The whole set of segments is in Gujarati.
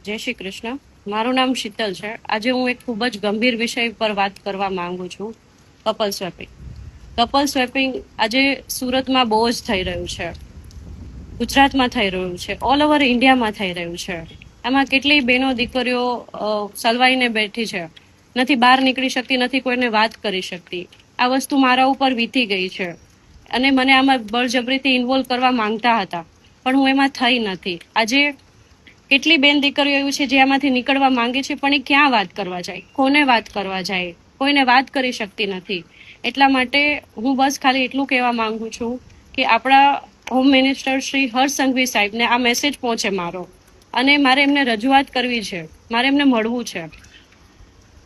જય શ્રી કૃષ્ણ. મારું નામ શીતલ છે. આજે હું એક ખૂબ જ ગંભીર વિષય પર વાત કરવા માંગુ છું. Couple swapping. કપલ સ્વેપિંગ આજે સુરતમાં બહુ જ થઈ રહ્યું છે, ગુજરાતમાં થઈ રહ્યું છે, ઓલ ઓવર ઇન્ડિયામાં થઈ રહ્યું છે. આમાં કેટલી બહેનો દીકરીઓ સલવાઈને બેઠી છે, નથી બહાર નીકળી શકતી, નથી કોઈને વાત કરી શકતી. આ વસ્તુ મારા ઉપર વીતી ગઈ છે અને મને આમાં બળજબરીથી ઇન્વોલ્વ કરવા માંગતા હતા, પણ હું એમાં થઈ નથી. આજે કેટલી બેન દીકરીઓ એવી છે જે આમાંથી નીકળવા માંગે છે, પણ એ ક્યાં વાત કરવા જાય, કોને વાત કરવા જાય, કોઈને વાત કરી શકતી નથી. એટલા માટે હું બસ ખાલી એટલું કહેવા માંગુ છું કે આપણા હોમ મિનિસ્ટર શ્રી હર્ષ સંઘવી સાહેબને આ મેસેજ પહોંચે મારો, અને મારે એમને રજૂઆત કરવી છે, મારે એમને મળવું છે.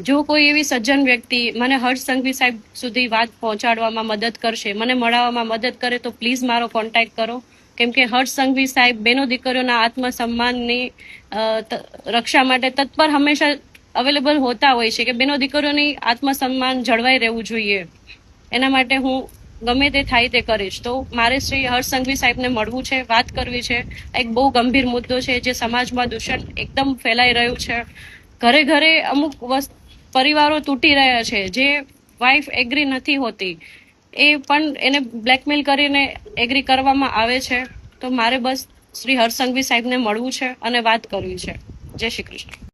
જો કોઈ એવી સજ્જન વ્યક્તિ મને હર્ષ સંઘવી સાહેબ સુધી વાત પહોંચાડવામાં મદદ કરશે, મને મળવામાં મદદ કરે, તો પ્લીઝ મારો કોન્ટેક્ટ કરો. કેમ કે હર્ષ સંઘવી સાહેબ બેનો દીકરીઓના આત્મસન્માનની રક્ષા માટે તત્પર હંમેશા અવેલેબલ હોતા હોય છે કે બેનો દીકરીઓની આત્મસન્માન જળવાઈ રહેવું જોઈએ. એના માટે હું ગમે તે થાય તે કરીશ. તો મારે શ્રી હર્ષ સંઘવી સાહેબને મળવું છે, વાત કરવી છે. એક બહુ ગંભીર મુદ્દો છે જે સમાજમાં દૂષણ એકદમ ફેલાઈ રહ્યું છે. ઘરે ઘરે અમુક પરિવારો તૂટી રહ્યા છે, જે વાઇફ એગ્રી નથી હોતી, એ પણ એને બ્લેકમેલ કરીને એગ્રી કરવામાં આવે છે. તો મારે બસ શ્રી હર્ષ સંઘવી સાહેબને મળવું છે અને વાત કરવી છે. જય શ્રી કૃષ્ણ.